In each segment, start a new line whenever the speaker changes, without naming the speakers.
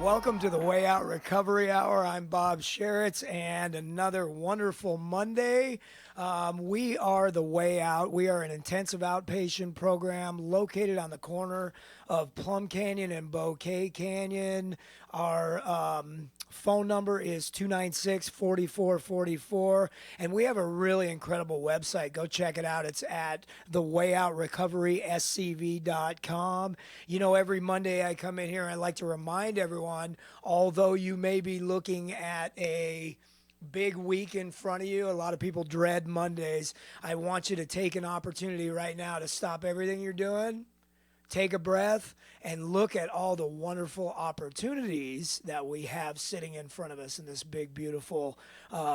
Welcome to the Way Out Recovery Hour. I'm Bob Sharits, and another wonderful Monday. We are the Way Out. We are an intensive outpatient program located on the corner of Plum Canyon and Bouquet Canyon. Our phone number is 296-4444, and we have a really incredible website. Go check it out. It's at thewayoutrrecoveryscv.com. You know, every Monday I come in here and I like to remind everyone, although you may be looking at a big week in front of you, a lot of people dread Mondays, I want you to take an opportunity right now to stop everything you're doing, take a breath, and look at all the wonderful opportunities that we have sitting in front of us in this big, beautiful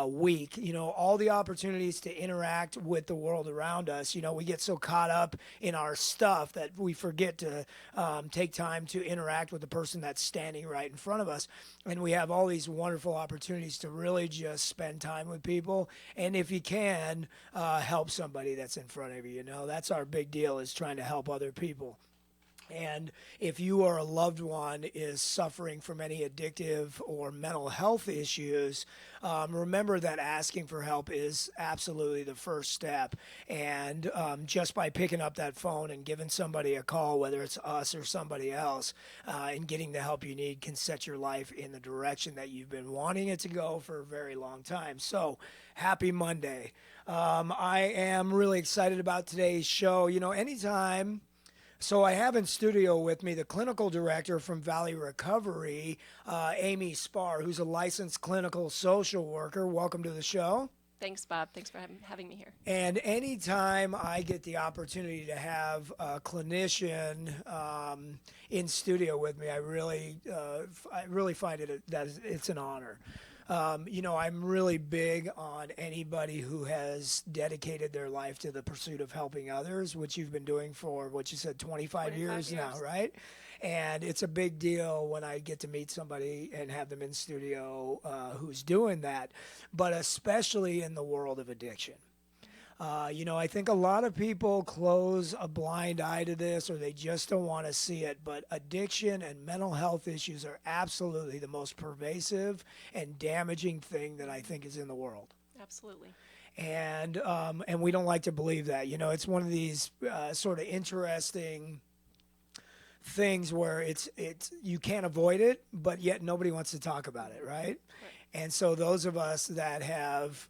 week. You know, all the opportunities to interact with the world around us. You know, we get so caught up in our stuff that we forget to take time to interact with the person that's standing right in front of us. And we have all these wonderful opportunities to really just spend time with people. And if you can, help somebody that's in front of you. You know, that's our big deal, is trying to help other people. And if you or a loved one is suffering from any addictive or mental health issues, remember that asking for help is absolutely the first step. And just by picking up that phone and giving somebody a call, whether it's us or somebody else, and getting the help you need can set your life in the direction that you've been wanting it to go for a very long time. So happy Monday. I am really excited about today's show. You know, anytime... So I have in studio with me the clinical director from Valley Recovery, Amy Spar, who's a licensed clinical social worker. Welcome to the show.
Thanks, Bob. Thanks for having me here.
And anytime I get the opportunity to have a clinician in studio with me, I really find it that it's an honor. You know, I'm really big on anybody who has dedicated their life to the pursuit of helping others, which you've been doing for, what you said, 25 years now, right? And it's a big deal when I get to meet somebody and have them in studio who's doing that, but especially in the world of addiction. You know, I think a lot of people close a blind eye to this, or they just don't want to see it. But addiction and mental health issues are absolutely the most pervasive and damaging thing that I think is in the world.
Absolutely.
And we don't like to believe that. You know, it's one of these sort of interesting things where it's you can't avoid it, but yet nobody wants to talk about it, right? And so those of us that have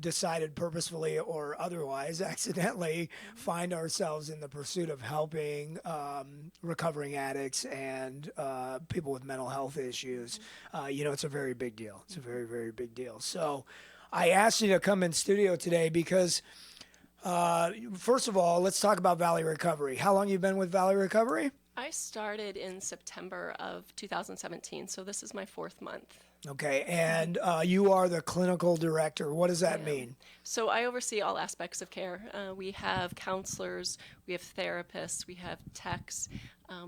decided purposefully or otherwise accidentally find ourselves in the pursuit of helping recovering addicts and people with mental health issues, you know, it's a very big deal. It's a very, very big deal. So I asked you to come in studio today because, first of all, let's talk about Valley Recovery. How long have you been with Valley Recovery?
I started in September of 2017, so this is my 4th month.
Okay, and you are the clinical director. What does that mean?
So I oversee all aspects of care. We have counselors, we have therapists, we have techs.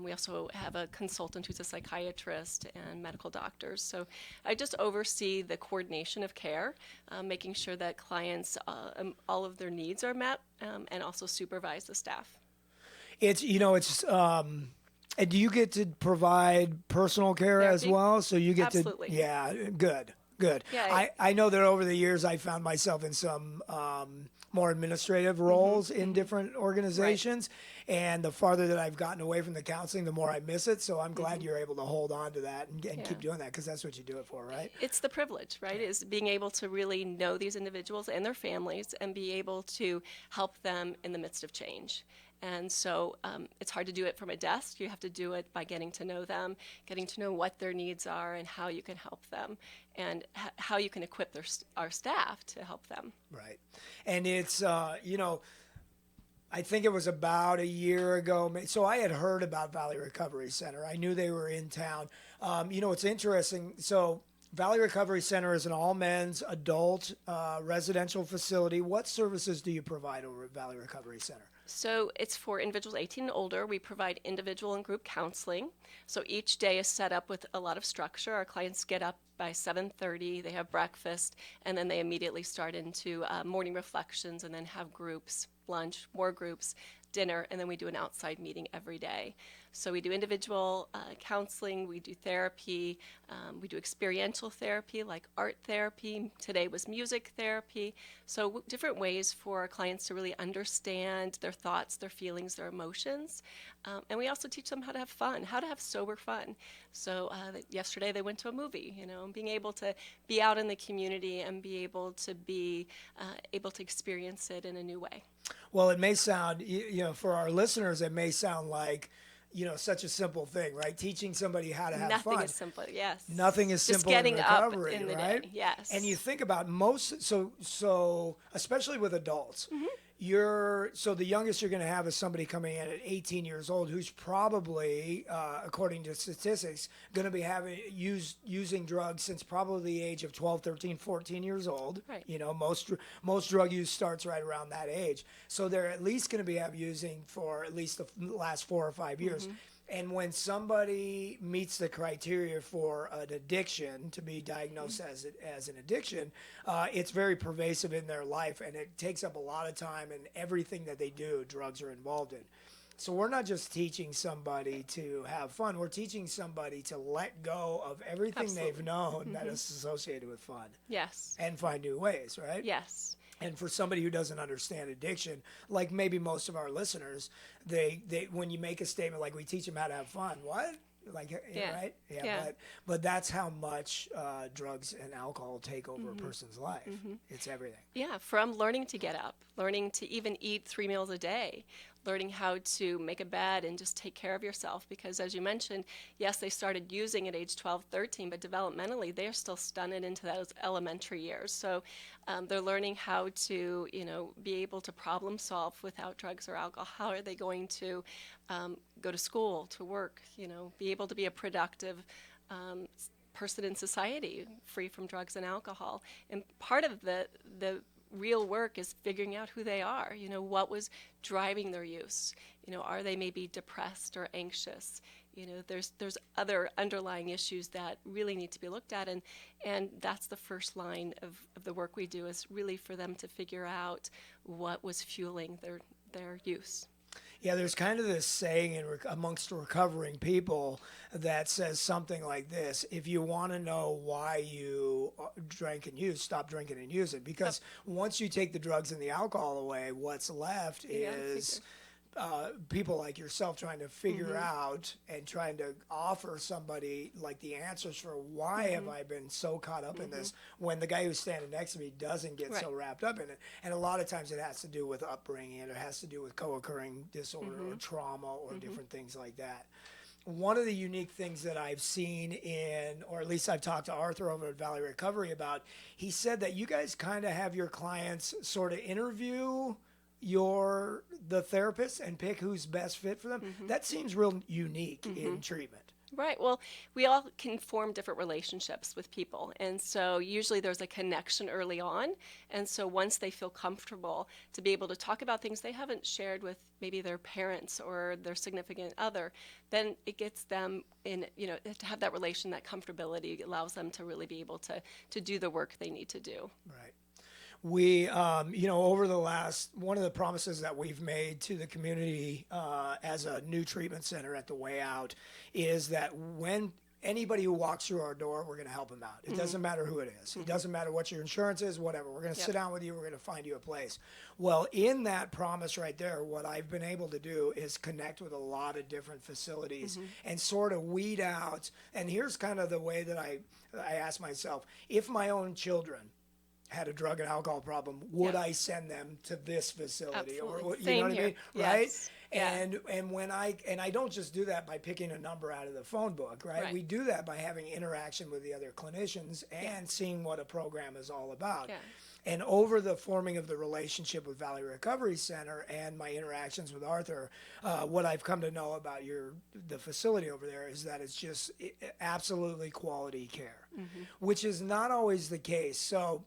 We also have a consultant who's a psychiatrist and medical doctors. So I just oversee the coordination of care, making sure that clients, all of their needs are met, and also supervise the staff.
It's, you know, it's... And do you get to provide personal care as well? So you get
Absolutely.
to, yeah, good.
Yeah,
I know that over the years I found myself in some more administrative roles in different organizations, and the farther that I've gotten away from the counseling, the more I miss it. So I'm glad you're able to hold on to that and keep doing that, because that's what you do it for, right?
It's the privilege, right? Is being able to really know these individuals and their families and be able to help them in the midst of change. And so it's hard to do it from a desk. You have to do it by getting to know them, getting to know what their needs are and how you can help them, and how you can equip our staff to help them.
Right. And it's, you know, I think it was about a year ago. So I had heard about Valley Recovery Center. I knew they were in town. You know, it's interesting. So Valley Recovery Center is an all-men's adult residential facility. What services do you provide over at Valley Recovery Center?
So it's for individuals 18 and older. We provide individual and group counseling. So each day is set up with a lot of structure. Our clients get up by 7:30, they have breakfast, and then they immediately start into morning reflections, and then have groups, lunch, more groups, dinner, and then we do an outside meeting every day. So we do individual counseling, we do therapy, we do experiential therapy like art therapy. Today was music therapy. So different ways for our clients to really understand their thoughts, their feelings, their emotions. And we also teach them how to have fun, how to have sober fun. So yesterday they went to a movie, and being able to be out in the community and be able to be able to experience it in a new way.
Well, it may sound, for our listeners, it may sound like, such a simple thing, right? Teaching somebody how to have fun.
Nothing is simple, yes.
Nothing is
Just
simple
getting
in recovery,
up in the
right?
day, yes.
And you think about so especially with adults, so the youngest you're going to have is somebody coming in at 18 years old who's probably, according to statistics, going to be using drugs since probably the age of 12, 13, 14 years old.
Right.
Most drug use starts right around that age. So they're at least going to be using for at least the last 4 or 5 years. And when somebody meets the criteria for an addiction to be diagnosed as an addiction, it's very pervasive in their life, and it takes up a lot of time, and everything that they do, drugs are involved in. So we're not just teaching somebody to have fun. We're teaching somebody to let go of everything they've known that is associated with fun.
Yes.
And find new ways, right?
Yes.
And for somebody who doesn't understand addiction, like maybe most of our listeners, they when you make a statement like we teach them how to have fun, what? Like, right? Yeah. But that's how much drugs and alcohol take over a person's life. It's everything.
Yeah, from learning to get up, learning to even eat 3 meals a day, learning how to make a bed and just take care of yourself. Because as you mentioned, yes, they started using at age 12, 13, but developmentally, they're still stunted into those elementary years. So they're learning how to, be able to problem solve without drugs or alcohol. How are they going to go to school, to work, be able to be a productive person in society, free from drugs and alcohol. And part of the real work is figuring out who they are, what was driving their use. Are they maybe depressed or anxious? There's other underlying issues that really need to be looked at, and that's the first line of the work we do, is really for them to figure out what was fueling their use.
Yeah, there's kind of this saying amongst recovering people that says something like this: if you want to know why you drank and used, stop drinking and use it. Because once you take the drugs and the alcohol away, what's left is people like yourself trying to figure out and trying to offer somebody like the answers for why have I been so caught up in this, when the guy who's standing next to me doesn't get so wrapped up in it. And a lot of times it has to do with upbringing, and it has to do with co-occurring disorder or trauma or different things like that. One of the unique things that I've seen or at least I've talked to Arthur over at Valley Recovery about, he said that you guys kind of have your clients sort of interview the therapist and pick who's best fit for them. That seems real unique in treatment.
Right. Well, we all can form different relationships with people. And so usually there's a connection early on. And so once they feel comfortable to be able to talk about things they haven't shared with maybe their parents or their significant other, then it gets them in, to have that relation, that comfortability allows them to really be able to do the work they need to do.
Right. We, over the one of the promises that we've made to the community as a new treatment center at the Way Out is that when anybody who walks through our door, we're going to help them out. It doesn't matter who it is. It doesn't matter what your insurance is, whatever. We're going to sit down with you. We're going to find you a place. Well, in that promise right there, what I've been able to do is connect with a lot of different facilities and sort of weed out. And here's kind of the way that I ask myself, if my own children had a drug and alcohol problem, would I send them to this facility?
Absolutely.
Or
Same
you know what
here.
I mean?
Yes.
Right? And when I don't just do that by picking a number out of the phone book, right? We do that by having interaction with the other clinicians and seeing what a program is all about.
Yeah.
And over the forming of the relationship with Valley Recovery Center and my interactions with Arthur, what I've come to know about the facility over there is that it's just absolutely quality care, which is not always the case. So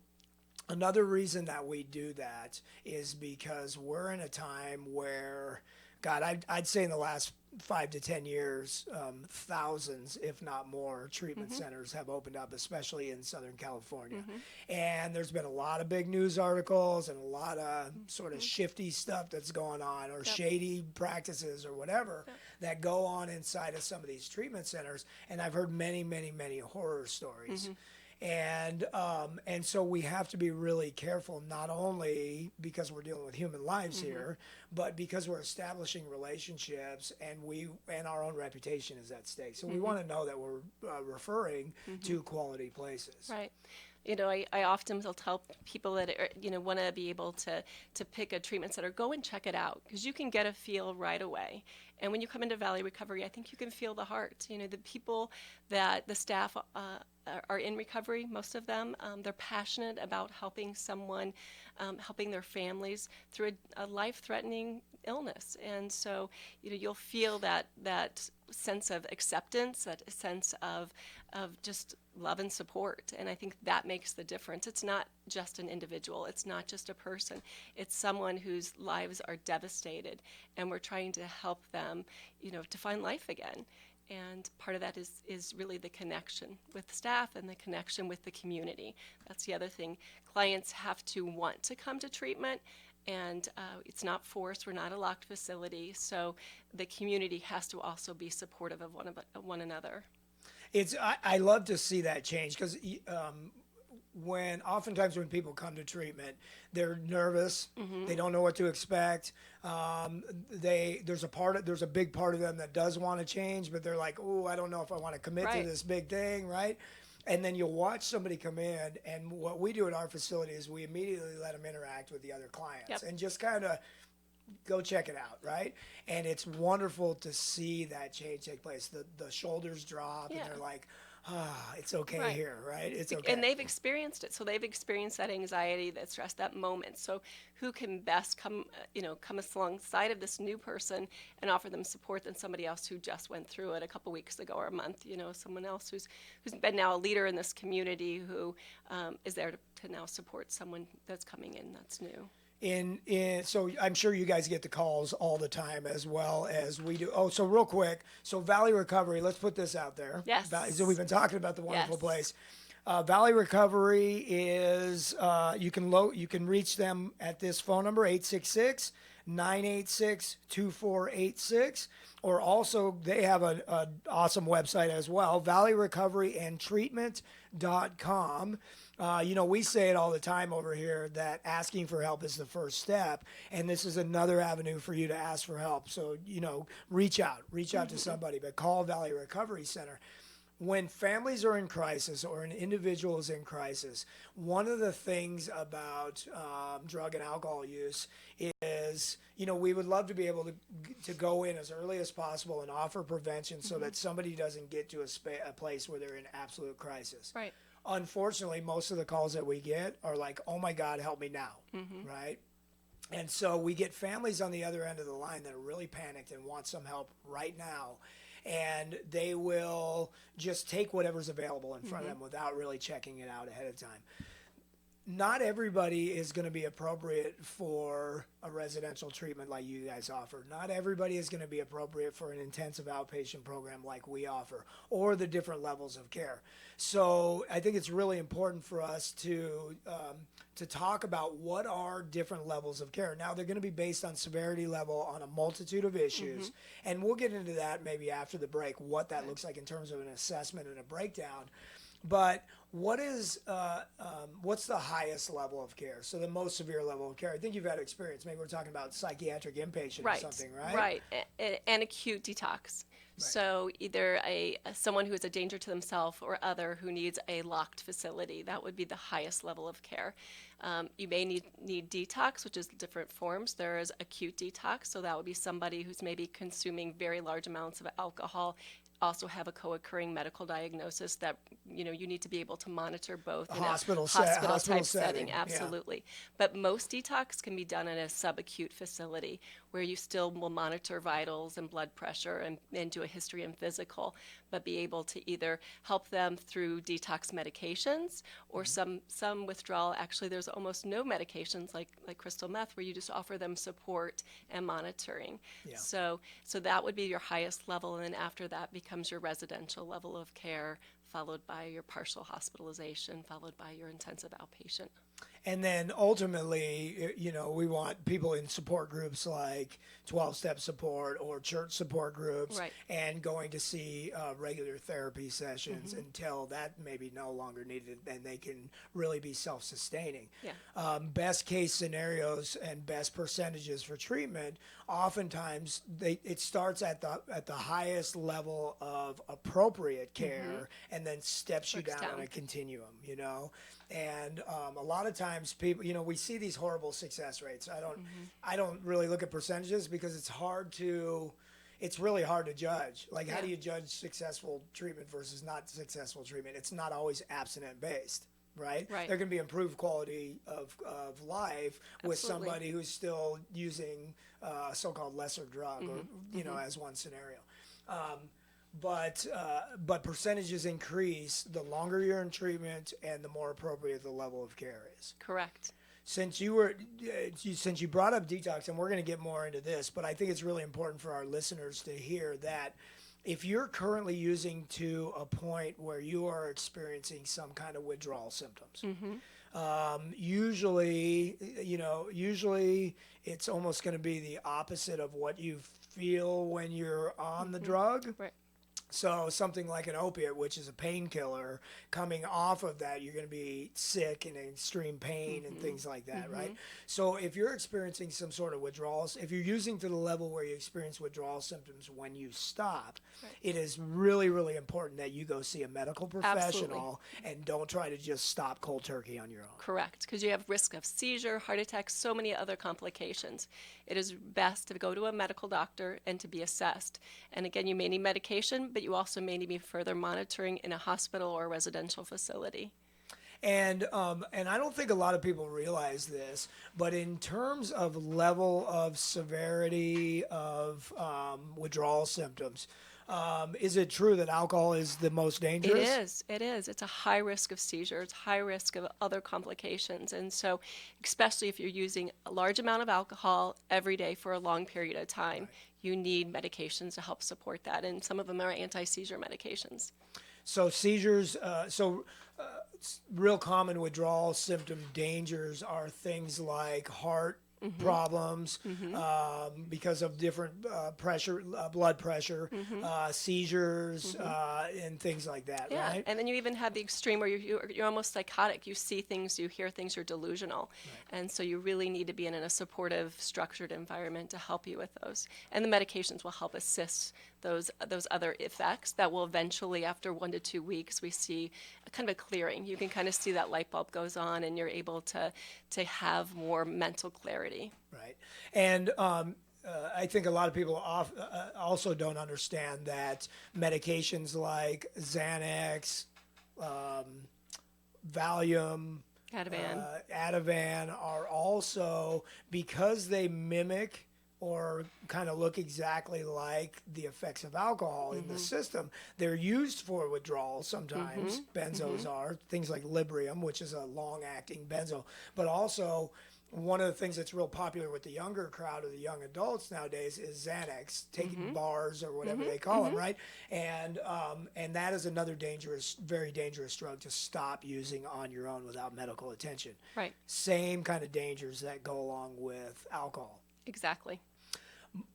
another reason that we do that is because we're in a time where, God, I'd say in the last 5 to 10 years, thousands, if not more, treatment centers have opened up, especially in Southern California. And there's been a lot of big news articles and a lot of sort of shifty stuff that's going on, or shady practices or whatever that go on inside of some of these treatment centers. And I've heard many, many, many horror stories. And so we have to be really careful, not only because we're dealing with human lives here, but because we're establishing relationships, and our own reputation is at stake. So we want to know that we're referring to quality places.
Right. You know, I often will tell people that, want to be able to pick a treatment center, go and check it out, because you can get a feel right away. And when you come into Valley Recovery, I think you can feel the heart. You know, the people the staff are in recovery, most of them, they're passionate about helping someone, helping their families through a life-threatening illness. And so, you'll feel that sense of acceptance, that sense of just love and support. And I think that makes the difference. It's not just an individual. It's not just a person. It's someone whose lives are devastated, and we're trying to help them, to find life again. And part of that is really the connection with staff and the connection with the community. That's the other thing. Clients have to want to come to treatment, and it's not forced. We're not a locked facility. So the community has to also be supportive of one another.
I love to see that change, because oftentimes when people come to treatment, they're nervous. They don't know what to expect. There's a big part of them that does want to change, but they're like, oh, I don't know if I want to commit to this big thing, right? And then you'll watch somebody come in, and what we do at our facility is we immediately let them interact with the other clients and just kind of go check it out, right? And it's wonderful to see that change take place. The shoulders drop, and they're like, it's okay here, right? It's okay.
And they've experienced it. So they've experienced that anxiety, that stress, that moment. So who can best come alongside of this new person and offer them support than somebody else who just went through it a couple weeks ago or a month, someone else who's been now a leader in this community, who is there to now support someone that's coming in that's new.
So I'm sure you guys get the calls all the time, as well as we do. Oh, so real quick, so Valley Recovery, let's put this out there.
Yes.
So we've been talking about the wonderful place. Valley Recovery is, you can reach them at this phone number, 866-986-2486, or also they have an awesome website as well, valleyrecoveryandtreatment.com. We say it all the time over here that asking for help is the first step, and this is another avenue for you to ask for help. So, reach out to somebody, but call Valley Recovery Center. When families are in crisis, or an individual is in crisis, one of the things about drug and alcohol use is, we would love to be able to go in as early as possible and offer prevention so that somebody doesn't get to a place where they're in absolute crisis.
Right.
Unfortunately, most of the calls that we get are like, oh my God, help me now, right? And so we get families on the other end of the line that are really panicked and want some help right now. And they will just take whatever's available in front of them without really checking it out ahead of time. Not everybody is going to be appropriate for a residential treatment like you guys offer. Not everybody is going to be appropriate for an intensive outpatient program like we offer, or the different levels of care. So I think it's really important for us to talk about what are different levels of care. Now, they're going to be based on severity level on a multitude of issues, and we'll get into that maybe after the break, what that looks like in terms of an assessment and a breakdown. But what's the highest level of care? So the most severe level of care. I think you've had experience. Maybe we're talking about psychiatric inpatient or something, right?
Right, and acute detox. Right. So either someone who is a danger to themselves or other who needs a locked facility. That would be the highest level of care. You may need detox, which is different forms. There is acute detox, so that would be somebody who's maybe consuming very large amounts of alcohol also have a co-occurring medical diagnosis that you need to be able to monitor both in a
Hospital
hospital-type
setting,
setting.
yeah.
Absolutely. But most detox can be done in a subacute facility where you still will monitor vitals and blood pressure and do a history and physical, but be able to either help them through detox medications or some withdrawal. Actually, there's almost no medications like crystal meth where you just offer them support and monitoring.
Yeah.
So that would be your highest level, and then after that becomes your residential level of care, followed by your partial hospitalization, followed by your intensive outpatient.
And then ultimately, we want people in support groups like 12-step support or church support groups,
Right.
and going to see regular therapy sessions until that may be no longer needed and they can really be self-sustaining.
Yeah.
Best case scenarios and best percentages for treatment, oftentimes it starts at the highest level of appropriate care and then steps you
Works
down on a continuum, And a lot of times people, we see these horrible success rates. I don't really look at percentages because it's really hard to judge. Like, how do you judge successful treatment versus not successful treatment? It's not always abstinent based, right?
Right.
There can be improved quality of life with
Absolutely.
somebody who's still using a so-called lesser drug, or as one scenario. But percentages increase the longer you're in treatment and the more appropriate the level of care is.
Correct.
Since you brought up detox, and we're going to get more into this, but I think it's really important for our listeners to hear that if you're currently using to a point where you are experiencing some kind of withdrawal symptoms, usually it's almost going to be the opposite of what you feel when you're on the drug.
Right.
So something like an opiate, which is a painkiller, coming off of that, you're going to be sick and in extreme pain and things like that, right? So if you're experiencing some sort of withdrawals, if you're using to the level where you experience withdrawal symptoms when you stop, it is really, really important that you go see a medical professional and don't try to just stop cold turkey on your own.
Correct, because you have risk of seizure, heart attack, so many other complications. It is best to go to a medical doctor and to be assessed. And again, you may need medication, but you also may need further monitoring in a hospital or a residential facility.
And I don't think a lot of people realize this, but in terms of level of severity of withdrawal symptoms, is it true that alcohol is the most dangerous?
It is. It's a high risk of seizures, high risk of other complications. And so, especially if you're using a large amount of alcohol every day for a long period of time, you need medications to help support that. And some of them are anti-seizure medications.
So seizures, real common withdrawal symptom dangers are things like heart problems because of different blood pressure, seizures, and things like that,
Yeah,
right?
and then you even have the extreme where you're almost psychotic. You see things, you hear things, you're delusional. And so you really need to be in a supportive, structured environment to help you with those. And the medications will help assist those other effects that will eventually, after 1 to 2 weeks, we see a kind of a clearing. You can kind of see that light bulb goes on and you're able to have more mental clarity.
Right. And I think a lot of people also don't understand that medications like Xanax, Valium, Ativan are also, because they mimic or kind of look exactly like the effects of alcohol in the system, they're used for withdrawal sometimes. Benzos are, things like Librium, which is a long-acting benzo, but also one of the things that's real popular with the younger crowd or the young adults nowadays is Xanax, taking bars or whatever they call them, right? And that is another very dangerous drug to stop using on your own without medical attention.
Right.
Same kind of dangers that go along with alcohol.
Exactly.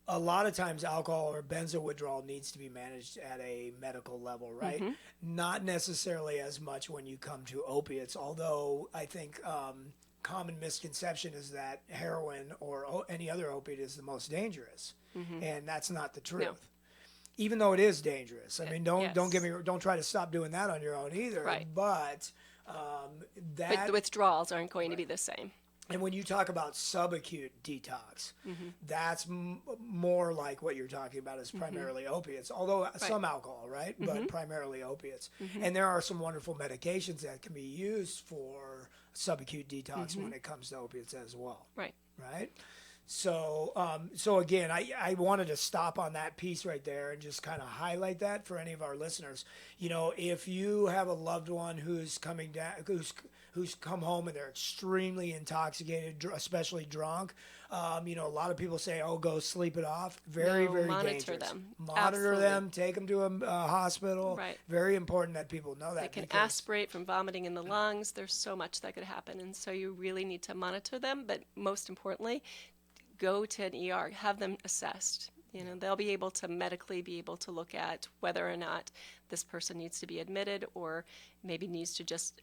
A lot of times alcohol or benzo withdrawal needs to be managed at a medical level, right? Not necessarily as much when you come to opiates, although I think common misconception is that heroin or any other opiate is the most dangerous, and that's not the truth.
No.
Even though it is dangerous. I mean, don't try to stop doing that on your own either.
Right.
But
But the withdrawals aren't going to be the same.
And when you talk about subacute detox, that's more like what you're talking about is primarily opiates, although some alcohol, right? But primarily opiates. And there are some wonderful medications that can be used for subacute detox when it comes to opiates as well.
Right.
Right? So, so again, I wanted to stop on that piece right there and just kind of highlight that for any of our listeners. You know, if you have a loved one who's coming down, who's come home and they're extremely intoxicated, especially drunk, you know, a lot of people say, "Oh, go sleep it off." Very
monitor
dangerous.
them.
Monitor
Absolutely.
them. Take them to a hospital.
Right.
Very important that people know that.
They can
because
aspirate from vomiting in the lungs. There's so much that could happen, and so you really need to monitor them. But most importantly, go to an ER, have them assessed. You know, they'll be able to medically be able to look at whether or not this person needs to be admitted or maybe needs to just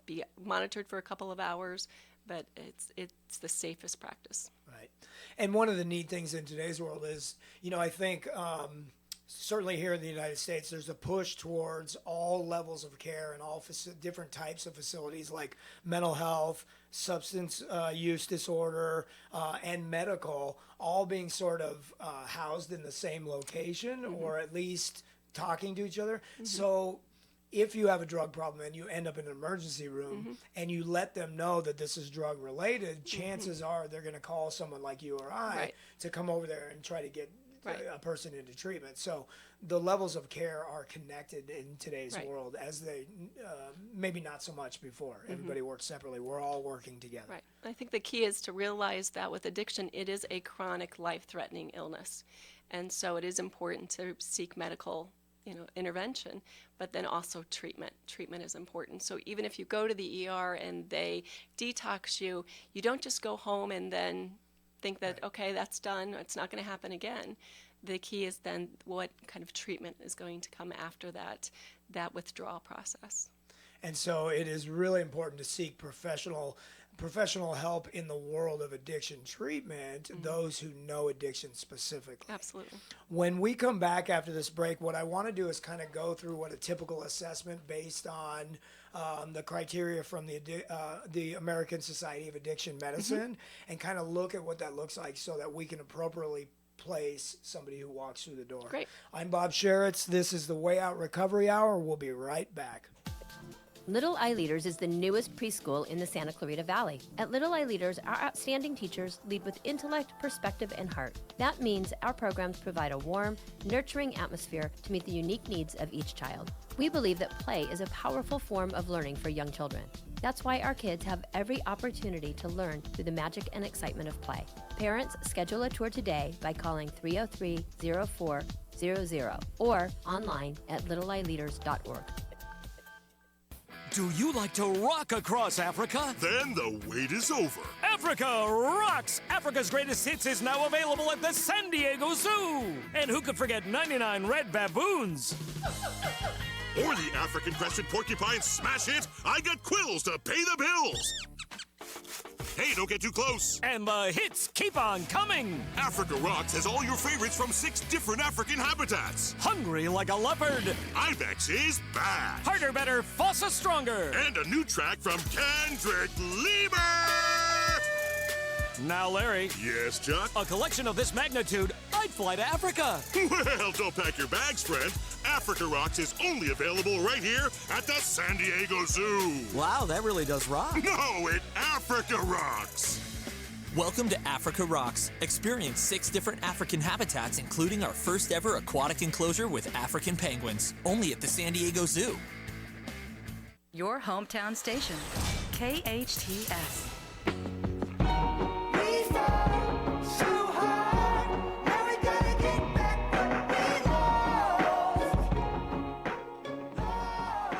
be monitored for a couple of hours. But it's the safest practice.
Right. And one of the neat things in today's world is, you know, I think certainly here in the United States, there's a push towards all levels of care and all different types of facilities like mental health, substance use disorder, and medical, all being sort of housed in the same location or at least talking to each other. So if you have a drug problem and you end up in an emergency room and you let them know that this is drug related, chances are they're going to call someone like you or I to come over there and try to get a person into treatment. So the levels of care are connected in today's world as they maybe not so much before. Everybody works separately. We're all working together.
Right. I think the key is to realize that with addiction, it is a chronic, life-threatening illness. And so it is important to seek medical intervention, but then also treatment. Treatment is important. So even if you go to the ER and they detox you, you don't just go home and then think that, okay, that's done, it's not going to happen again. The key is then what kind of treatment is going to come after that withdrawal process.
And so it is really important to seek professional help in the world of addiction treatment, those who know addiction specifically.
Absolutely.
When we come back after this break, what I want to do is kind of go through what a typical assessment based on the criteria from the American Society of Addiction Medicine and kind of look at what that looks like so that we can appropriately place somebody who walks through the door.
Great.
I'm Bob Sharits. This is the Way Out Recovery Hour. We'll be right back.
Little Eye Leaders is the newest preschool in the Santa Clarita Valley. At Little Eye Leaders, our outstanding teachers lead with intellect, perspective, and heart. That means our programs provide a warm, nurturing atmosphere to meet the unique needs of each child. We believe that play is a powerful form of learning for young children. That's why our kids have every opportunity to learn through the magic and excitement of play. Parents, schedule a tour today by calling 303-0400 or online at littleeyeleaders.org.
Do you like to rock across Africa?
Then the wait is over.
Africa Rocks! Africa's Greatest Hits is now available at the San Diego Zoo. And who could forget 99 red baboons?
Or the African crested porcupine smash hit, I Got Quills to Pay the Bills. Hey, don't get too close.
And the hits keep on coming.
Africa Rocks has all your favorites from 6 different African habitats.
Hungry like a leopard.
Ibex is back.
Harder, better, Fossa stronger.
And a new track from Kendrick Lamar.
Now, Larry.
Yes, Chuck?
A collection of this magnitude, I'd fly to Africa.
Well, don't pack your bags, friend. Africa Rocks is only available right here at the San Diego Zoo.
Wow, that really does rock.
No, it Africa Rocks.
Welcome to Africa Rocks. Experience 6 different African habitats, including our first ever aquatic enclosure with African penguins. Only at the San Diego Zoo.
Your hometown station, KHTS.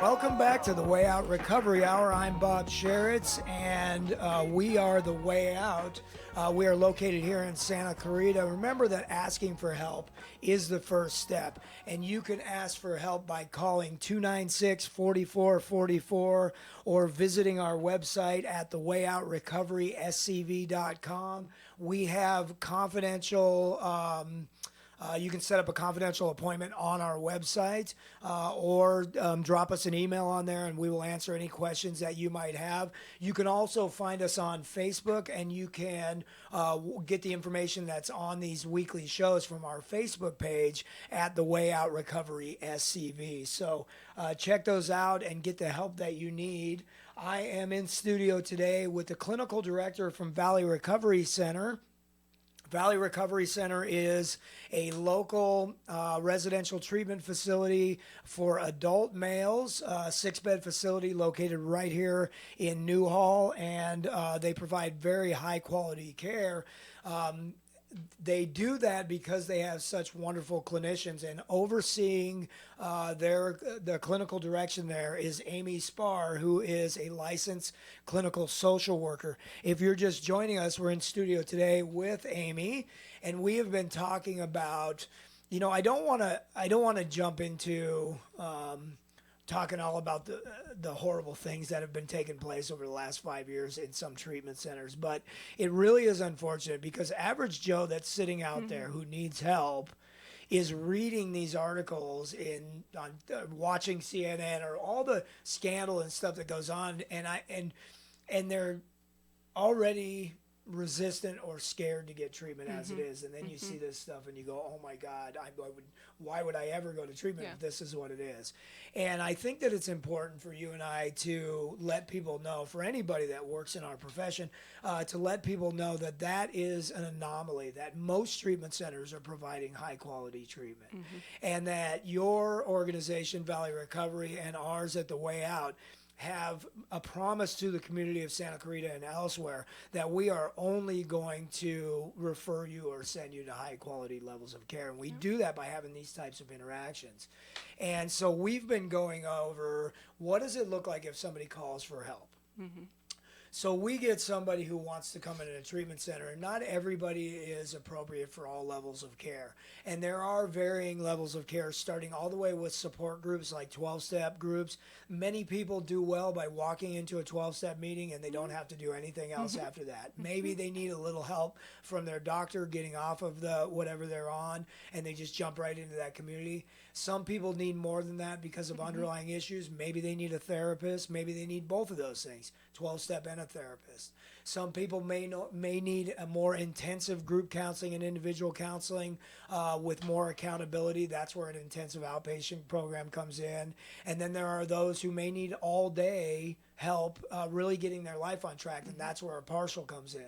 Welcome back to the Way Out Recovery Hour. I'm Bob Sharits, and we are the Way Out. We are located here in Santa Clarita. Remember that asking for help is the first step, and you can ask for help by calling 296-4444 or visiting our website at thewayoutrrecoveryscv.com. We have confidential You can set up a confidential appointment on our website or drop us an email on there, and we will answer any questions that you might have. You can also find us on Facebook, and you can get the information that's on these weekly shows from our Facebook page at The Way Out Recovery SCV. So check those out and get the help that you need. I am in studio today with the clinical director from Valley Recovery Center. Valley Recovery Center is a local residential treatment facility for adult males, a 6-bed facility located right here in Newhall, and they provide very high quality care. They do that because they have such wonderful clinicians, and overseeing the clinical direction there is Amy Spar, who is a licensed clinical social worker. If you're just joining us, we're in studio today with Amy, and we have been talking about, I don't want to jump into talking all about the horrible things that have been taking place over the last 5 years in some treatment centers. But it really is unfortunate because average Joe that's sitting out there who needs help is reading these articles on watching CNN or all the scandal and stuff that goes on, and they're already resistant or scared to get treatment as it is, and then you see this stuff and you go, oh my God, why would I ever go to treatment if this is what it is? And I think that it's important for you and I to let people know, for anybody that works in our profession, to let people know that that is an anomaly, that most treatment centers are providing high quality treatment, and that your organization, Valley Recovery, and ours at The Way Out have a promise to the community of Santa Clarita and elsewhere that we are only going to refer you or send you to high quality levels of care. And we do that by having these types of interactions. And so we've been going over, what does it look like if somebody calls for help? So we get somebody who wants to come into a treatment center, and not everybody is appropriate for all levels of care. And there are varying levels of care, starting all the way with support groups like 12-step groups. Many people do well by walking into a 12-step meeting, and they don't have to do anything else after that. Maybe they need a little help from their doctor getting off of the whatever they're on, and they just jump right into that community. Some people need more than that because of underlying issues. Maybe they need a therapist. Maybe they need both of those things, 12-step and a therapist. Some people may need a more intensive group counseling and individual counseling with more accountability. That's where an intensive outpatient program comes in. And then there are those who may need all-day help really getting their life on track, and that's where a partial comes in.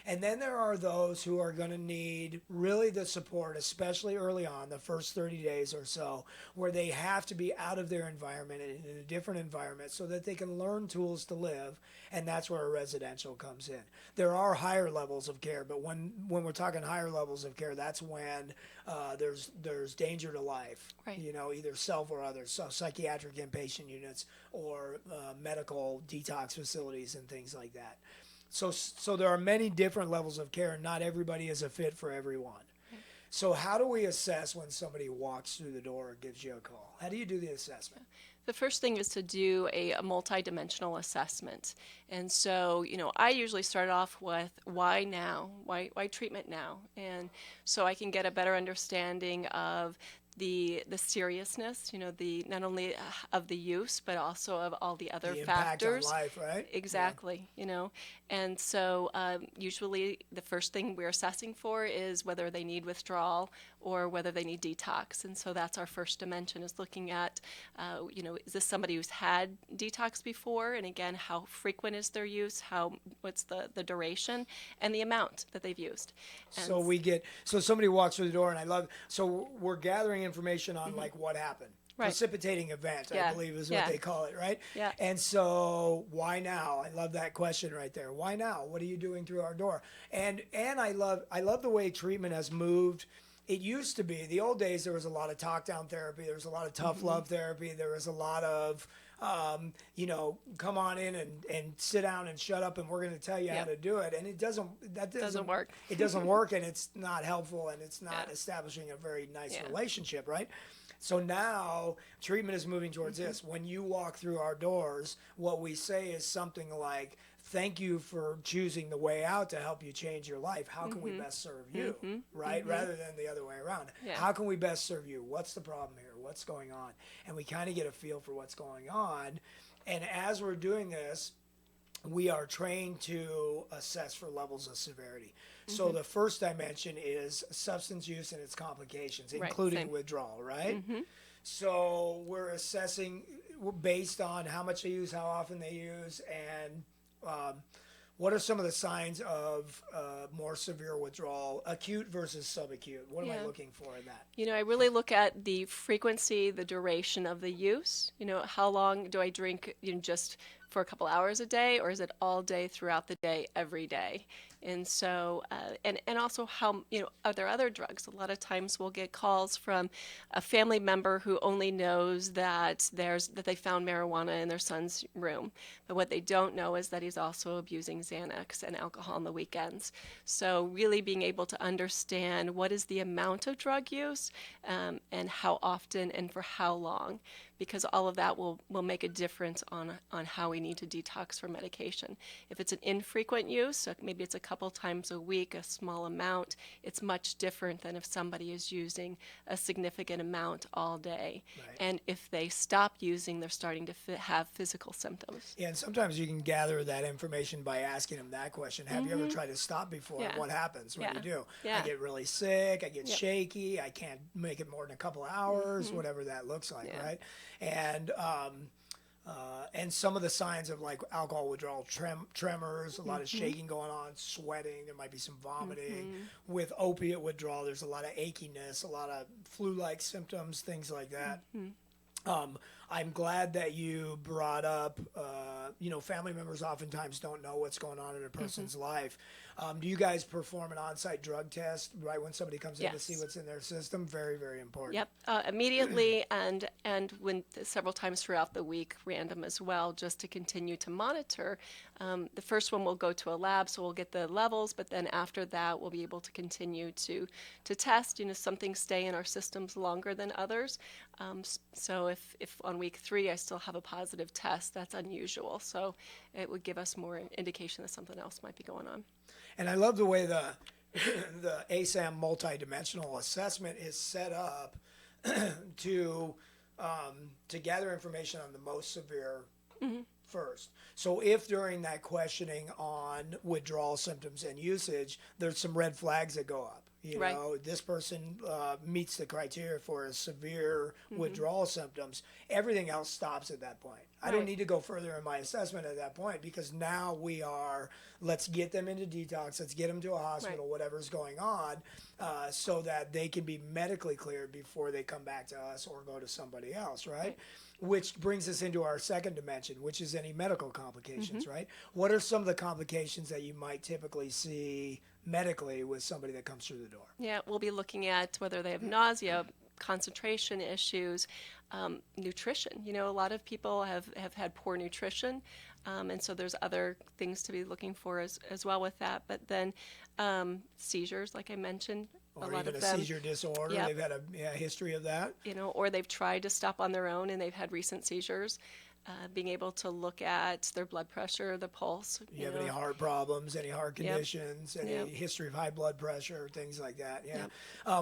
And then there are those who are going to need really the support, especially early on, the first 30 days or so, where they have to be out of their environment and in a different environment so that they can learn tools to live, and that's where a residential comes in. There are higher levels of care, but when we're talking higher levels of care, that's when there's danger to life,
right.
Either self or others, so psychiatric inpatient units or medical detox facilities and things like that. So there are many different levels of care, and not everybody is a fit for everyone. So how do we assess when somebody walks through the door or gives you a call? How do you do the assessment?
The first thing is to do a multidimensional assessment. And so, I usually start off with why now? Why treatment now? And so I can get a better understanding of the seriousness, the not only of the use, but also of all the other factors.
Impact on life, right?
Exactly, And so usually the first thing we're assessing for is whether they need withdrawal or whether they need detox. And so that's our first dimension, is looking at, is this somebody who's had detox before? And again, how frequent is their use? What's the duration and the amount that they've used? And
so somebody walks through the door, and so we're gathering information on like what happened.
Right.
Precipitating event, I believe is what they call it, right?
Yeah.
And so why now? I love that question right there. Why now? What are you doing through our door? And I love the way treatment has moved. It used to be, the old days, there was a lot of talk down therapy, there was a lot of tough love therapy, there was a lot of come on in and sit down and shut up, and we're going to tell you how to do it. And that doesn't
work.
It doesn't work, and it's not helpful, and it's not establishing a very nice relationship, right? So now treatment is moving towards this. When you walk through our doors, what we say is something like, thank you for choosing the way out to help you change your life. How can we best serve you, right? Rather than the other way around.
Yeah.
How can we best serve you? What's the problem here? What's going on? And we kind of get a feel for what's going on. And as we're doing this, we are trained to assess for levels of severity. So the first dimension is substance use and its complications, including
same.
withdrawal, right? So we're assessing based on how much they use, how often they use, and what are some of the signs of more severe withdrawal, acute versus subacute? What am I looking for in that?
You know, I really look at the frequency, the duration of the use. You know, how long do I drink, just for a couple hours a day, or is it all day throughout the day, every day? And so, and also how, are there other drugs? A lot of times we'll get calls from a family member who only knows that they found marijuana in their son's room. But what they don't know is that he's also abusing Xanax and alcohol on the weekends. So really being able to understand what is the amount of drug use and how often and for how long, because all of that will make a difference on how we need to detox for medication. If it's an infrequent use, so maybe it's a couple times a week, a small amount, it's much different than if somebody is using a significant amount all day.
Right.
And if they stop using, they're starting to have physical symptoms.
Yeah, and sometimes you can gather that information by asking them that question. Have you ever tried to stop before?
Yeah.
What happens? What do you do?
Yeah.
I get really sick. I get shaky. I can't make it more than a couple hours, whatever that looks like, right? And some of the signs of like alcohol withdrawal, tremors, a lot of shaking going on, sweating, there might be some vomiting. With opiate withdrawal, there's a lot of achiness, a lot of flu-like symptoms, things like that. I'm glad that you brought up, family members oftentimes don't know what's going on in a person's life. Do you guys perform an on-site drug test right when somebody comes in to see what's in their system? Very, very important.
Yep, immediately and when several times throughout the week, random as well, just to continue to monitor. The first one will go to a lab, so we'll get the levels, but then after that, we'll be able to continue to test. Some things stay in our systems longer than others. So if on week 3 I still have a positive test, that's unusual. So it would give us more indication that something else might be going on.
And I love the way the ASAM multidimensional assessment is set up to gather information on the most severe first. So if during that questioning on withdrawal symptoms and usage, there's some red flags that go up. This person meets the criteria for a severe withdrawal symptoms. Everything else stops at that point. I don't need to go further in my assessment at that point, because now let's get them into detox, let's get them to a hospital, whatever's going on, so that they can be medically cleared before they come back to us or go to somebody else, right? Which brings us into our second dimension, which is any medical complications, right? What are some of the complications that you might typically see medically with somebody that comes through the door?
Yeah, we'll be looking at whether they have nausea, concentration issues, nutrition. A lot of people have had poor nutrition, and so there's other things to be looking for as well with that. But then seizures, like I mentioned,
Or
a lot
even
of
a
them.
seizure disorder.
Yep.
They've had a history of that.
Or they've tried to stop on their own and they've had recent seizures. Being able to look at their blood pressure, the pulse.
You have any heart problems, any heart conditions, any history of high blood pressure, things like that.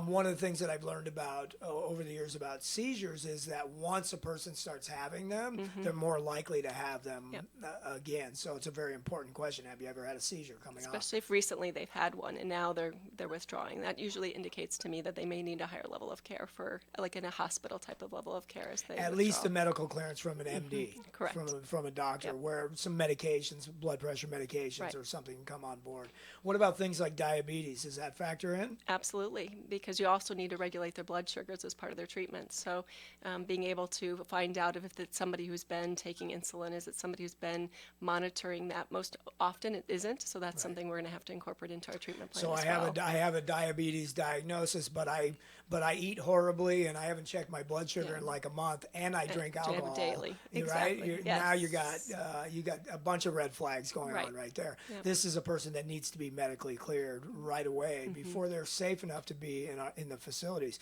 One of the things that I've learned about over the years about seizures is that once a person starts having them, they're more likely to have them again. So it's a very important question. Have you ever had a seizure coming on?
Especially if recently they've had one and now they're withdrawing. That usually indicates to me that they may need a higher level of care, for like in a hospital type of level of care as they
At least a medical clearance from an MD.
Correct.
From a doctor, where some medications, blood pressure medications or something can come on board. What about things like diabetes? Does that factor in?
Absolutely, because you also need to regulate their blood sugars as part of their treatment. So being able to find out if it's somebody who's been taking insulin, is it somebody who's been monitoring that? Most often it isn't, so that's something we're going to have to incorporate into our treatment plan.
So I have a diabetes diagnosis, but I eat horribly and I haven't checked my blood sugar in like a month, and I drink alcohol
daily.
Right? right?
Exactly.
Now
Yes.
you got a bunch of red flags going
Right.
on right there.
Yep.
This is a person that needs to be medically cleared right away before they're safe enough to be in the facilities.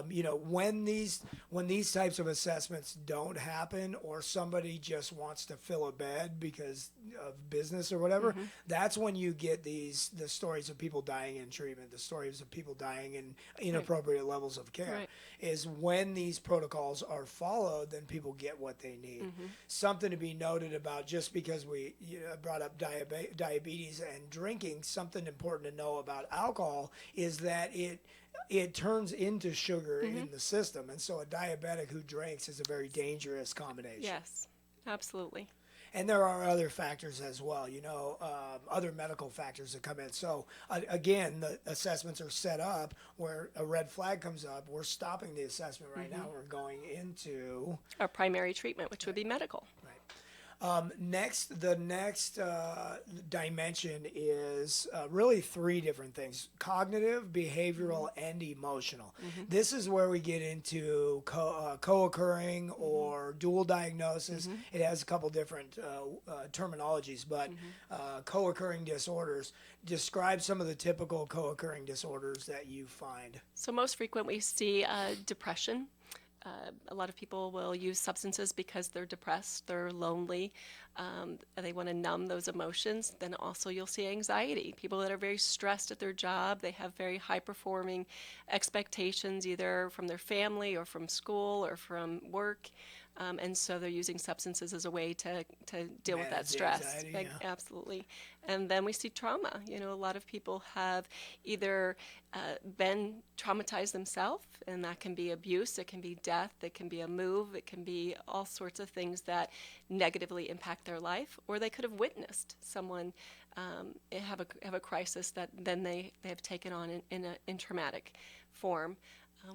When these types of assessments don't happen, or somebody just wants to fill a bed because of business or whatever, that's when you get the stories of people dying in treatment, the stories of people dying in inappropriate levels of care.
Right.
Is when these protocols are followed, then people get what they need. Something to be noted about, just because we brought up diabetes and drinking, something important to know about alcohol is that it turns into sugar in the system, and so a diabetic who drinks is a very dangerous combination.
Yes, absolutely.
And there are other factors as well, other medical factors that come in. So again, the assessments are set up where a red flag comes up. We're stopping the assessment right now. We're going into
Our primary treatment, which would be medical.
the next dimension is really three different things: cognitive, behavioral, and emotional. This is where we get into co-occurring or dual diagnosis. It has a couple different terminologies, but co-occurring disorders. Describe some of the typical co-occurring disorders that you find.
So most frequent we see depression. A lot of people will use substances because they're depressed, they're lonely, they want to numb those emotions. Then also you'll see anxiety. People that are very stressed at their job, they have very high-performing expectations either from their family or from school or from work. And so they're using substances as a way to deal with that
Manage the
stress.
anxiety, yeah.
Absolutely. And then we see trauma. A lot of people have either been traumatized themselves, and that can be abuse, it can be death, it can be a move, it can be all sorts of things that negatively impact their life, or they could have witnessed someone have a crisis that then they have taken on in traumatic form.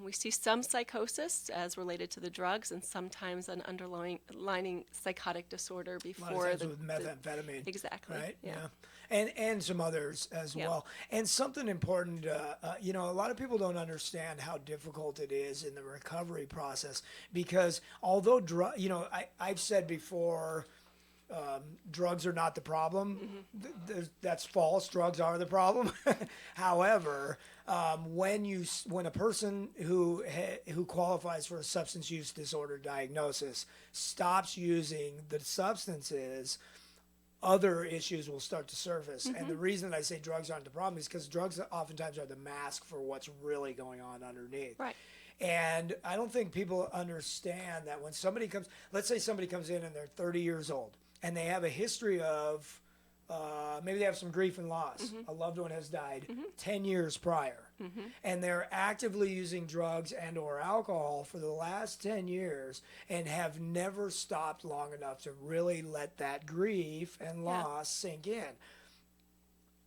We see some psychosis as related to the drugs, and sometimes an underlying psychotic disorder before
A lot of times with methamphetamine.
Exactly.
Right.
Yeah.
And some others as
Yeah.
well. And something important, a lot of people don't understand how difficult it is in the recovery process, because although I've said before, drugs are not the problem. That's false. Drugs are the problem. However, when a person who qualifies for a substance use disorder diagnosis stops using the substances, other issues will start to surface. And the reason I say drugs aren't the problem is because drugs oftentimes are the mask for what's really going on underneath.
Right.
And I don't think people understand that when let's say somebody comes in and they're 30 years old, and they have a history of maybe they have some grief and loss. A loved one has died 10 years prior. And they're actively using drugs and or alcohol for the last 10 years and have never stopped long enough to really let that grief and loss sink in.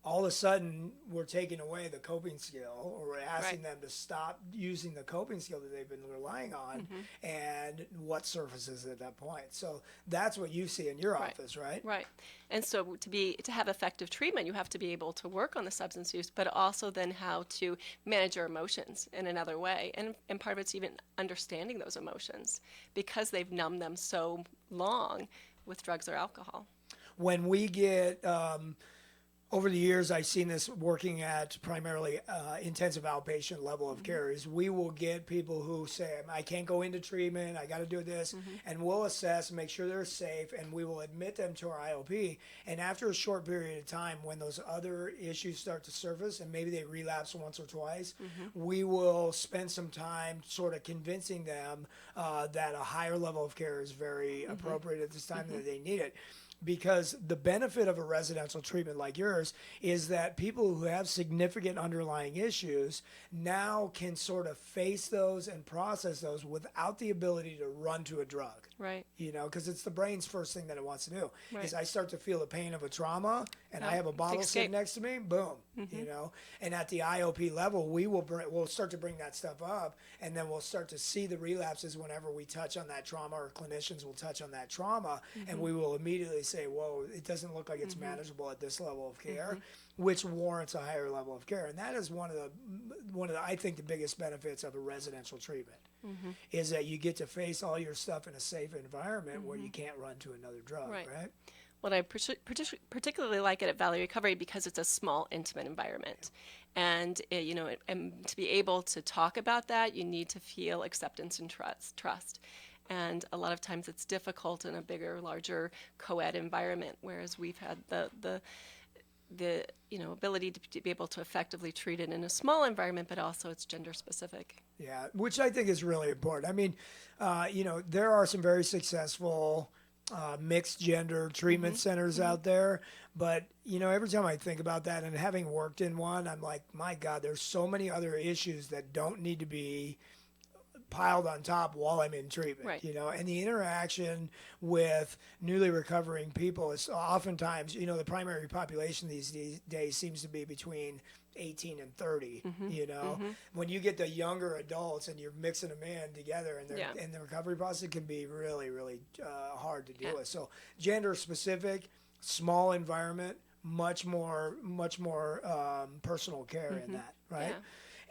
All of a sudden, we're taking away the coping skill, or we're asking them to stop using the coping skill that they've been relying on, and what surfaces at that point. So that's what you see in your office, right?
Right. And so to have effective treatment, you have to be able to work on the substance use, but also then how to manage your emotions in another way. And part of it's even understanding those emotions, because they've numbed them so long with drugs or alcohol.
When we get over the years, I've seen this working at primarily intensive outpatient level of care, is we will get people who say, I can't go into treatment, I got to do this, and we'll assess and make sure they're safe, and we will admit them to our IOP. And after a short period of time, when those other issues start to surface, and maybe they relapse once or twice, we will spend some time sort of convincing them that a higher level of care is very appropriate at this time, and that they need it. Because the benefit of a residential treatment like yours is that people who have significant underlying issues now can sort of face those and process those without the ability to run to a drug.
Right.
Because it's the brain's first thing that it wants to do.
Right.
Is I start to feel the pain of a trauma, and I have a bottle sitting next to me, boom, And at the IOP level, we'll start to bring that stuff up, and then we'll start to see the relapses whenever we touch on that trauma, or clinicians will touch on that trauma, and we will immediately say, whoa, it doesn't look like it's manageable at this level of care, which warrants a higher level of care. And that is one of the I think the biggest benefits of a residential treatment. is that you get to face all your stuff in a safe environment where you can't run to another drug, right?
What I particularly like it at Valley Recovery because it's a small, intimate environment. And, and to be able to talk about that, you need to feel acceptance and trust. And a lot of times it's difficult in a bigger, larger co-ed environment, whereas we've had the ability to be able to effectively treat it in a small environment, but also it's gender specific.
Yeah, which I think is really important. I mean, there are some very successful mixed gender treatment centers out there, but every time I think about that, and having worked in one, I'm like, my God, there's so many other issues that don't need to be piled on top while I'm in treatment, and the interaction with newly recovering people is oftentimes, the primary population these days seems to be between 18 and 30, when you get the younger adults and you're mixing them in together and the recovery process can be really, really hard to deal with. So gender specific, small environment, much more personal care in that, right?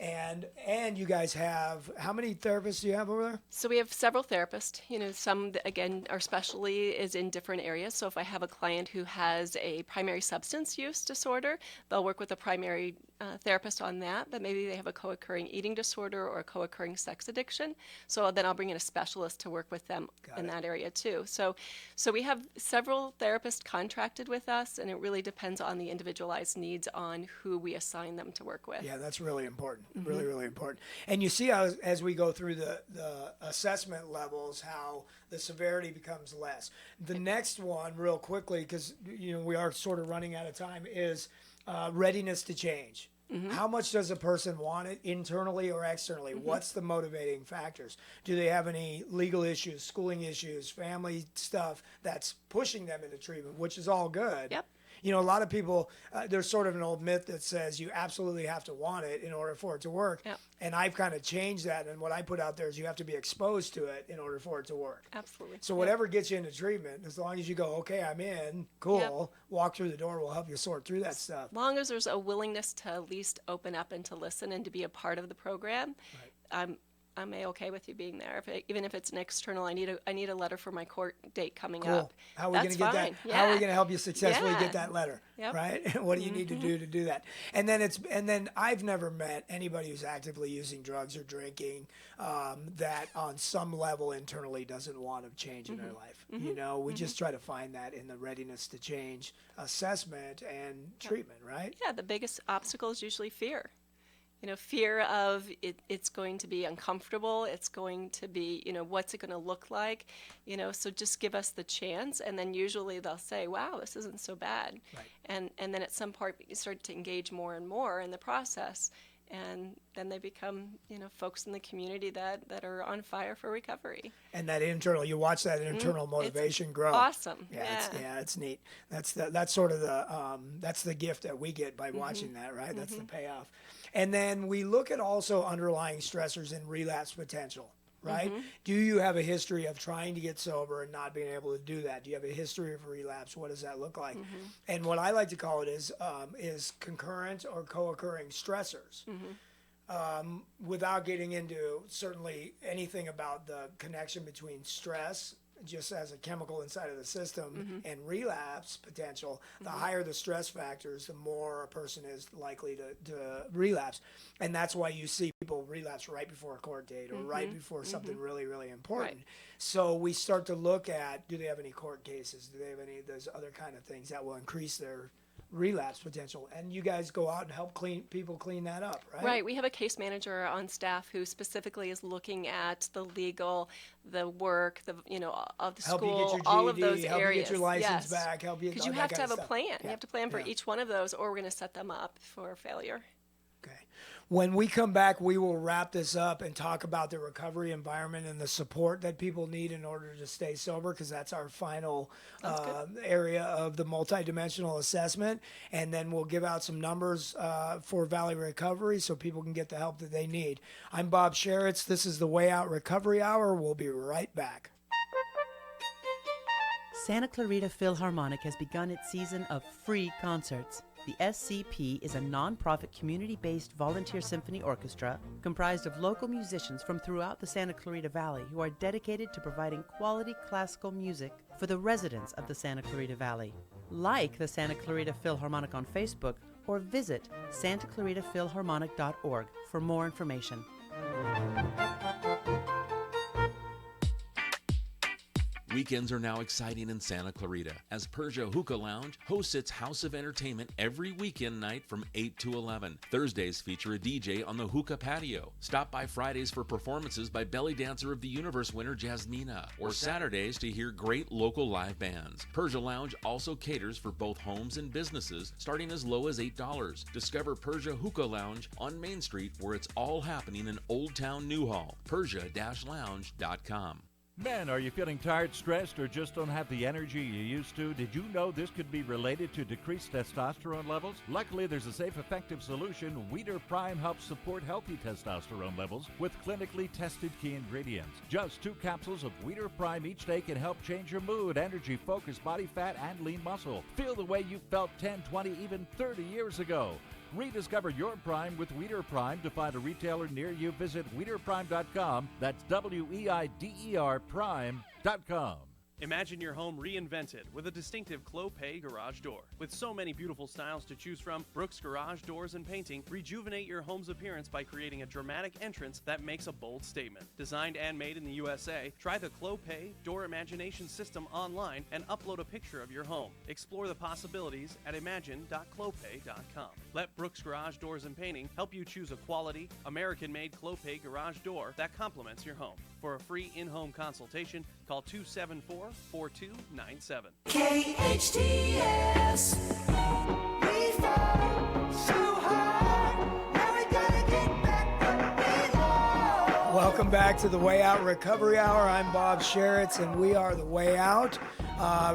And you guys have, how many therapists do you have over there?
So we have several therapists. Some, again, our specialty is in different areas. So if I have a client who has a primary substance use disorder, they'll work with a primary therapist on that, but maybe they have a co-occurring eating disorder or a co-occurring sex addiction. So then I'll bring in a specialist to work with them in that area too. So we have several therapists contracted with us, and it really depends on the individualized needs on who we assign them to work with.
Yeah, that's really important. Really, really important. And you see how, as we go through the assessment levels, how the severity becomes less. The next one, real quickly, because we are sort of running out of time, is readiness to change. How much does a person want it internally or externally? What's the motivating factors? Do they have any legal issues, schooling issues, family stuff that's pushing them into treatment, which is all good.
Yep.
A lot of people, there's sort of an old myth that says you absolutely have to want it in order for it to work.
Yep.
And I've kind of changed that. And what I put out there is you have to be exposed to it in order for it to work.
Absolutely.
So whatever gets you into treatment, as long as you go, okay, I'm in, cool, walk through the door, we'll help you sort through that stuff.
As long as there's a willingness to at least open up and to listen and to be a part of the program, I'm okay with you being there. Even if it's an external, I need a letter for my court date coming up.
How are we going to get that?
Yeah.
How are we going to help you successfully get that letter? Right? What do you need to do that? And then I've never met anybody who's actively using drugs or drinking that on some level internally doesn't want to change in their life. We just try to find that in the readiness to change assessment and treatment, right?
Yeah, the biggest obstacle is usually fear. Fear of it's going to be uncomfortable. It's going to be, what's it going to look like? So just give us the chance. And then usually they'll say, wow, this isn't so bad. Right. And then at some point you start to engage more and more in the process. And then they become, folks in the community that are on fire for recovery.
And that internal, you watch that internal motivation grow.
Awesome.
It's neat. That's sort of that's the gift that we get by watching that, right? That's the payoff. And then we look at also underlying stressors and relapse potential, right? Do you have a history of trying to get sober and not being able to do that? Do you have a history of relapse? What does that look like? And what I like to call it is concurrent or co-occurring stressors. Without getting into certainly anything about the connection between stress just as a chemical inside of the system and relapse potential, the higher the stress factors, the more a person is likely to relapse. And that's why you see people relapse right before a court date or right before something really, really important. Right. So we start to look at, do they have any court cases? Do they have any of those other kind of things that will increase their relapse potential? And you guys go out and help people clean that up, right?
Right. We have a case manager on staff who specifically is looking at the legal, the work, of the
help
school,
you get your GED,
all of those
help
areas.
You get your license back, help you.
Because you have to have a plan.
Yeah.
You have to plan for each one of those, or we're going to set them up for failure.
Okay. When we come back, we will wrap this up and talk about the recovery environment and the support that people need in order to stay sober, because that's our final area of the multidimensional assessment. And then we'll give out some numbers for Valley Recovery so people can get the help that they need. I'm Bob Sharits. This is the Way Out Recovery Hour. We'll be right back.
Santa Clarita Philharmonic has begun its season of free concerts. The SCP is a non-profit community-based volunteer symphony orchestra comprised of local musicians from throughout the Santa Clarita Valley who are dedicated to providing quality classical music for the residents of the Santa Clarita Valley. Like the Santa Clarita Philharmonic on Facebook or visit santaclaritaphilharmonic.org for more information.
Weekends are now exciting in Santa Clarita as Persia Hookah Lounge hosts its House of Entertainment every weekend night from 8 to 11. Thursdays feature a DJ on the hookah patio. Stop by Fridays for performances by Belly Dancer of the Universe winner Jasmina, or Saturdays to hear great local live bands. Persia Lounge also caters for both homes and businesses, starting as low as $8. Discover Persia Hookah Lounge on Main Street, where it's all happening in Old Town Newhall. Persia-lounge.com.
Men, are you feeling tired, stressed, or just don't have the energy you used to? Did you know this could be related to decreased testosterone levels? Luckily, there's a safe, effective solution. Weeder Prime helps support healthy testosterone levels with clinically tested key ingredients. Just 2 capsules of Weeder Prime each day can help change your mood, energy, focus, body fat, and lean muscle. Feel the way you felt 10, 20, even 30 years ago. Rediscover your Prime with Weeder Prime. To find a retailer near you, visit WeederPrime.com. That's WEIDER Prime.com.
Imagine your home reinvented with a distinctive Clopay garage door. With so many beautiful styles to choose from, Brooks Garage Doors and Painting rejuvenate your home's appearance by creating a dramatic entrance that makes a bold statement. Designed and made in the USA, try the Clopay Door Imagination System online and upload a picture of your home. Explore the possibilities at imagine.clopay.com. Let Brooks Garage Doors and Painting help you choose a quality, American-made Clopay garage door that complements your home. For a free in-home consultation, call 274-4297.
KHTS. We fall so hard. Now we gotta get back up below.
Welcome back to the Way Out Recovery Hour. I'm Bob Sharits, and we are the Way Out.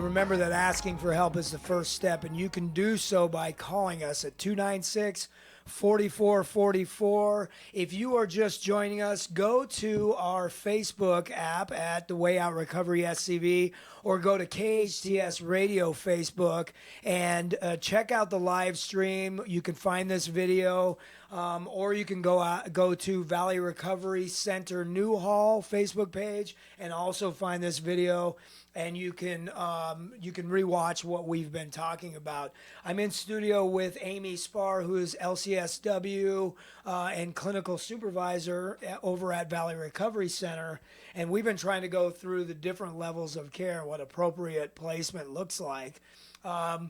Remember that asking for help is the first step, and you can do so by calling us at 296-4444. If you are just joining us, go to our Facebook app at the Way Out Recovery SCV, or go to KHTS Radio Facebook and check out the live stream. You can find this video, or you can go to Valley Recovery Center Newhall Facebook page and also find this video. And you can rewatch what we've been talking about. I'm in studio with Amy Spar, who is LCSW and clinical supervisor over at Valley Recovery Center. And we've been trying to go through the different levels of care, what appropriate placement looks like. The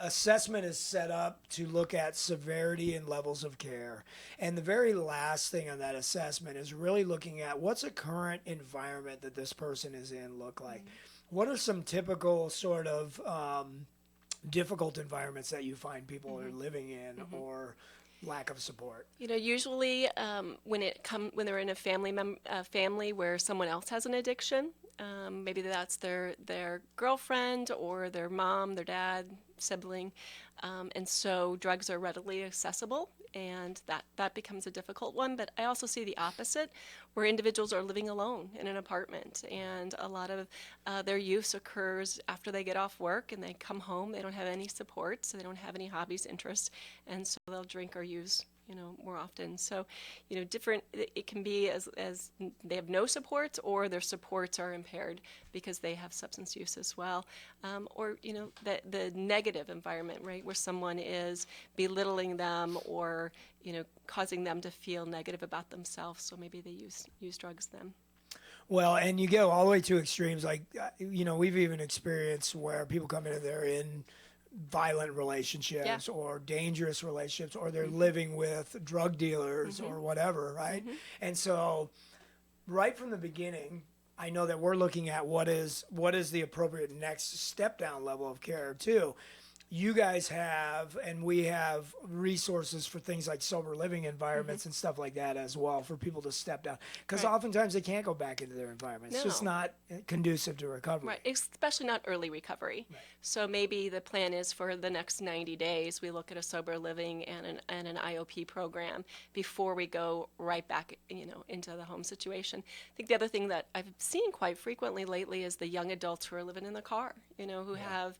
assessment is set up to look at severity and levels of care. And the very last thing on that assessment is really looking at what's a current environment that this person is in look like. What are some typical sort of difficult environments that you find people are living in or lack of support?
Usually when they're in a family where someone else has an addiction, maybe that's their girlfriend or their mom, their dad, sibling, and so drugs are readily accessible, and that becomes a difficult one. But I also see the opposite, where individuals are living alone in an apartment, and a lot of their use occurs after they get off work and they come home. They don't have any support, so they don't have any hobbies, interests, and so they'll drink or use more often. So, different, it can be as they have no supports, or their supports are impaired because they have substance use as well. Or, the negative environment, right, where someone is belittling them or, causing them to feel negative about themselves. So maybe they use drugs then.
Well, and you go all the way to extremes. Like, we've even experienced where people come in and they're in violent relationships or dangerous relationships, or they're living with drug dealers or whatever, right? And so right from the beginning, I know that we're looking at what is the appropriate next step down level of care too. You guys have, and we have, resources for things like sober living environments and stuff like that as well, for people to step down. Because oftentimes they can't go back into their environment. It's just not conducive to recovery.
Right, especially not early recovery. Right. So maybe the plan is for the next 90 days, we look at a sober living and an IOP program before we go right back, into the home situation. I think the other thing that I've seen quite frequently lately is the young adults who are living in the car, who have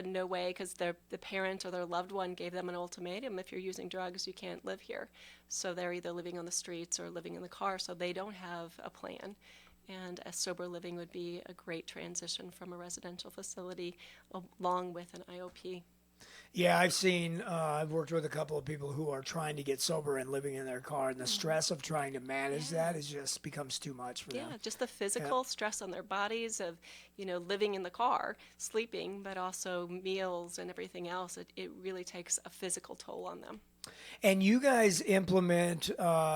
no way because the parent or their loved one gave them an ultimatum: if you're using drugs, you can't live here. So they're either living on the streets or living in the car, so they don't have a plan. And a sober living would be a great transition from a residential facility along with an IOP.
Yeah, I've worked with a couple of people who are trying to get sober and living in their car, and the stress of trying to manage that is just becomes too much for them.
Yeah, just the physical stress on their bodies of, living in the car, sleeping, but also meals and everything else. It really takes a physical toll on them.
And you guys implement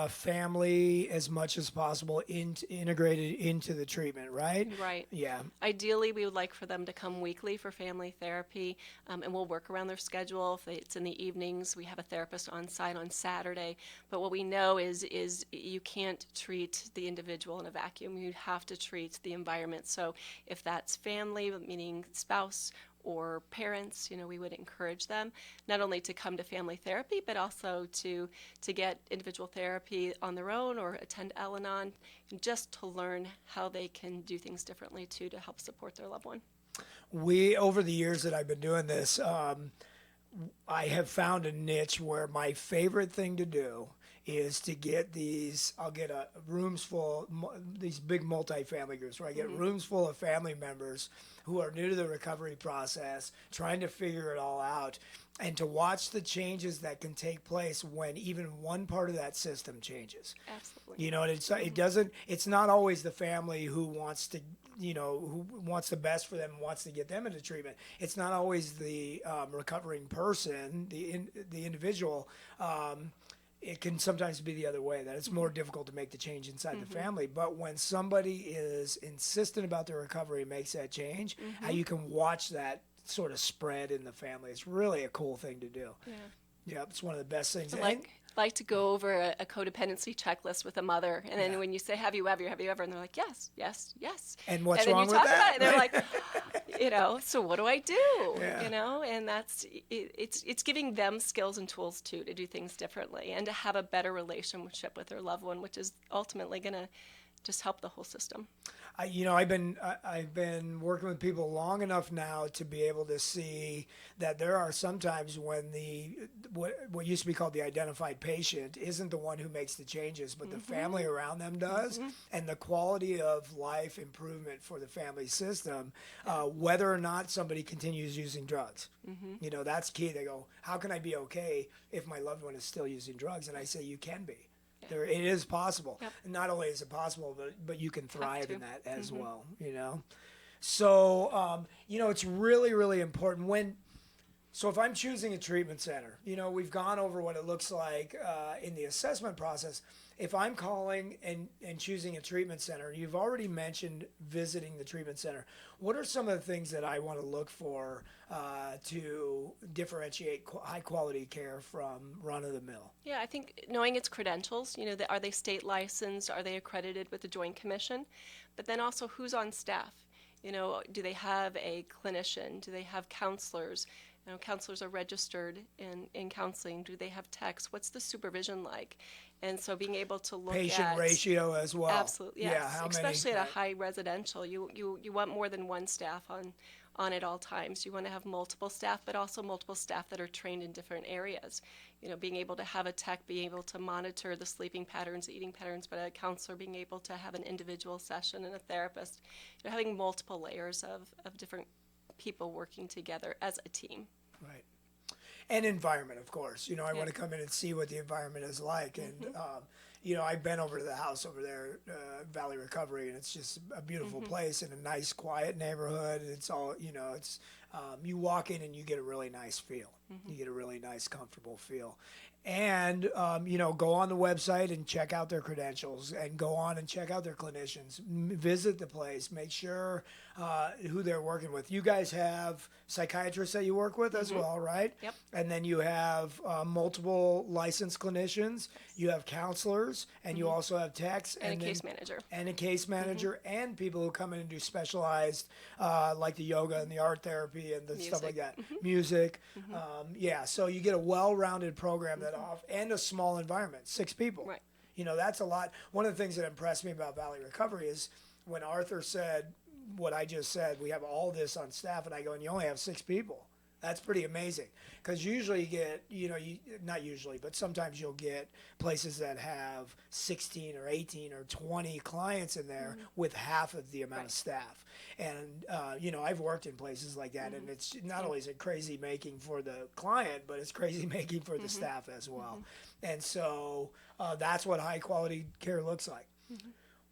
family as much as possible integrated into the treatment, right?
Right.
Yeah.
Ideally, we would like for them to come weekly for family therapy, and we'll work around their schedule. If it's in the evenings, we have a therapist on site on Saturday. But what we know is you can't treat the individual in a vacuum. You have to treat the environment. So if that's family, meaning spouse or parents, we would encourage them not only to come to family therapy, but also to get individual therapy on their own or attend Al-Anon, just to learn how they can do things differently too to help support their loved one.
Over the years that I've been doing this, I have found a niche where my favorite thing to do is to get I'll get rooms full, these big multi-family groups where I get rooms full of family members who are new to the recovery process, trying to figure it all out, and to watch the changes that can take place when even one part of that system changes.
Absolutely.
And it's not always the family who wants to, who wants the best for them and wants to get them into treatment. It's not always the recovering person, the individual. It can sometimes be the other way, that it's more difficult to make the change inside the family. But when somebody is insistent about their recovery and makes that change, how you can watch that sort of spread in the family, it's really a cool thing to do. Yeah, it's one of the best things.
Like to go over a codependency checklist with a mother, and then when you say, have you ever, and they're like, yes.
And what's
and then
wrong
you
with
talk
that?
About it, and they're like, so what do I do? And it's giving them skills and tools too to do things differently and to have a better relationship with their loved one, which is ultimately going to just help the whole system.
I've been working with people long enough now to be able to see that there are sometimes when what used to be called the identified patient isn't the one who makes the changes, but the family around them does, and the quality of life improvement for the family system, whether or not somebody continues using drugs. That's key. They go, how can I be okay if my loved one is still using drugs? And I say, you can be. It is possible.
Yep.
And not only is it possible, but you can thrive in that as well, So, it's really, really important so if I'm choosing a treatment center, we've gone over what it looks like in the assessment process. If I'm calling and choosing a treatment center, you've already mentioned visiting the treatment center. What are some of the things that I want to look for to differentiate high quality care from run-of-the-mill?
Yeah, I think knowing its credentials, are they state licensed? Are they accredited with the Joint Commission? But then also who's on staff? Do they have a clinician? Do they have counselors? Counselors are registered in counseling. Do they have techs? What's the supervision like? And so being able to look
Patient ratio as well.
Absolutely, yes.
Yeah, how
especially
many,
at a high residential. You want more than one staff on at all times. You want to have multiple staff, but also multiple staff that are trained in different areas. Being able to have a tech being able to monitor the sleeping patterns, eating patterns, but a counselor being able to have an individual session and a therapist. Having multiple layers of different people working together as a team.
Right. And environment, of course. I want to come in and see what the environment is like. And, I've been over to the house over there, Valley Recovery, and it's just a beautiful place in a nice, quiet neighborhood. It's all, you walk in and you get a really nice feel. You get a really nice, comfortable feel. And, go on the website and check out their credentials and go on and check out their clinicians. Visit the place. Make sure who they're working with. You guys have psychiatrists that you work with as well, right?
Yep.
And then you have multiple licensed clinicians. You have counselors, and you also have techs.
And a case manager.
And a case manager, and people who come in and do specialized, like the yoga and the art therapy and the stuff like that. Music. So you get a well-rounded program that and a small environment, 6 people.
Right.
That's a lot. One of the things that impressed me about Valley Recovery is when Arthur said what I just said, we have all this on staff, and I go, and you only have 6 people. That's pretty amazing, because usually you get, not usually, but sometimes you'll get places that have 16 or 18 or 20 clients in there with half of the amount of staff. And, I've worked in places like that, and it's not only is it crazy making for the client, but it's crazy making for the staff as well. And so that's what high quality care looks like.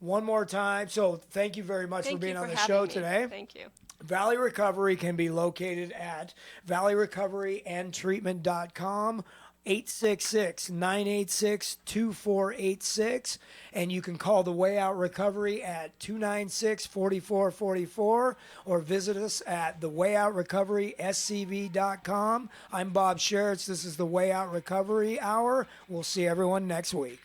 One more time. So thank you very much for being on the show today.
Thank you.
Valley Recovery can be located at valleyrecoveryandtreatment.com, 866-986-2486, and you can call the Way Out Recovery at 296-4444 or visit us at thewayoutrrecoveryscv.com. I'm Bob Sharits. This is the Way Out Recovery Hour. We'll see everyone next week.